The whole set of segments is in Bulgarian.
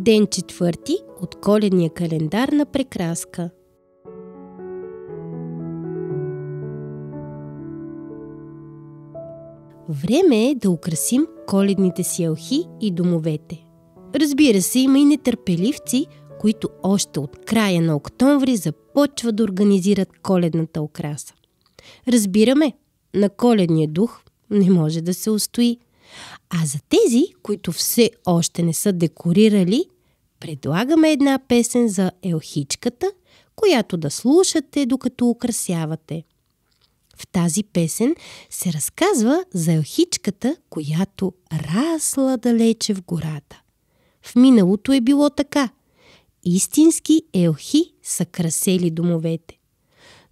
Ден 4 от коледния календар на Прекраска. Време е да украсим коледните си елхи и домовете. Разбира се, има и нетърпеливци, които още от края на октомври започват да организират коледната украса. Разбираме, на коледния дух не може да се устои. А за тези, които все още не са декорирали, предлагаме една песен за елхичката, която да слушате докато украсявате. В тази песен се разказва за елхичката, която расла далече в гората. В миналото е било така. Истински елхи са красели домовете.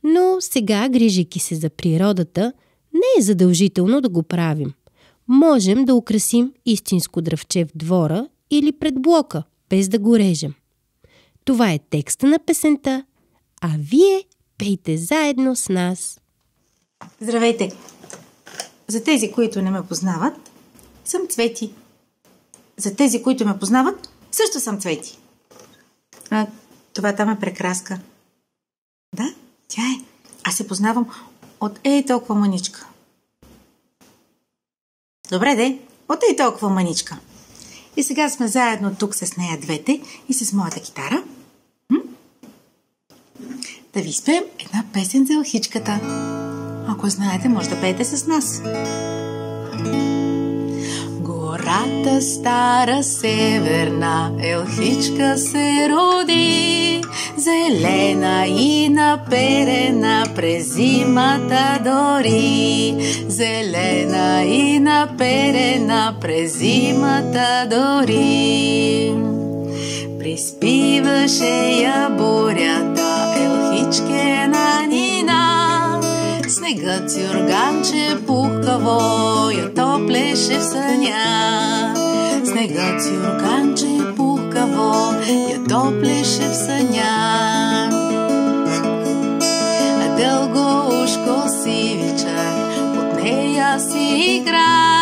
Но сега, грижейки се за природата, не е задължително да го правим. Можем да украсим истинско дръвче в двора или пред блока, без да го режем. Това е текста на песента, а вие пейте заедно с нас. Здравейте! За тези, които не ме познават, съм Цвети. За тези, които ме познават, също съм Цвети. А това там е Прекраска. Да, тя е. Аз се познавам от толкова маничка. Добре де, от толкова маничка. И сега сме заедно тук с нея двете и с моята китара. Да ви изпеем една песен за елхичката. Ако знаете, може да пеете с нас. Гората стара северна елхичка се роди, зелена и наперена през зимата дори. Зелена и наперена през зимата дори. Приспиваше я бурята елхичкена нина, снегът юрганче пухкаво я топлеше в съня. Снегът юрганче пухкаво я топлеше в съня. А дълго ушко сивича от нея си игра,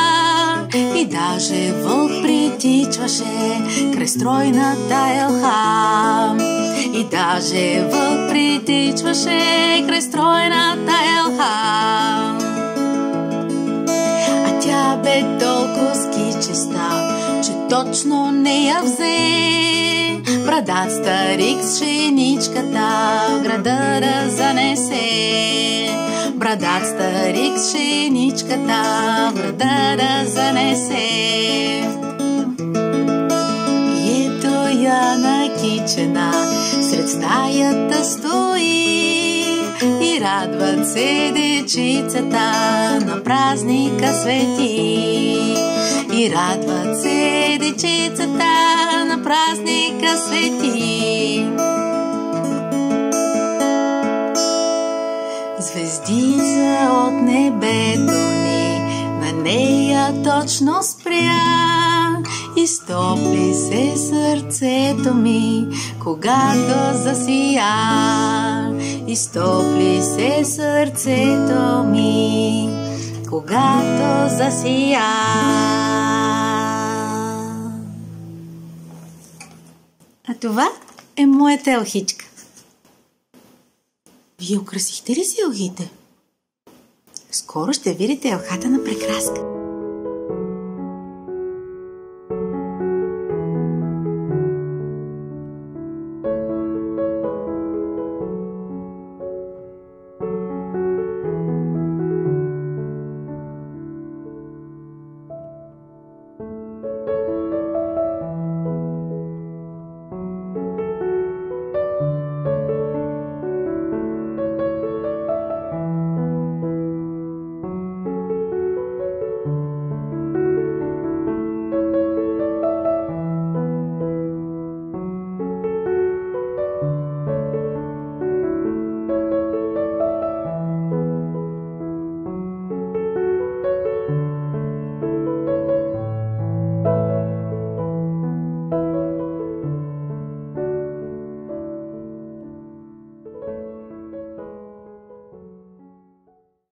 и даже вълк притичваше край стройната елха. И даже вълк притичваше край стройната елха. А тя бе толкова скичеста, че точно не я взе. Брадат старик с женичката в града да занесе. Брадат старик с женичката в града да занесе. И ето я накичена сред стаята стои, и радват се дечицата на празника свети. И радват се дечицата на празника свети. Звездица от небето ни на нея точно спря, изтопли се сърцето ми, когато засия. Изтопли се сърцето ми, когато засия. А това е моята елхичка. Вие украсихте ли си елхите? Скоро ще видите елхата на Прекраска.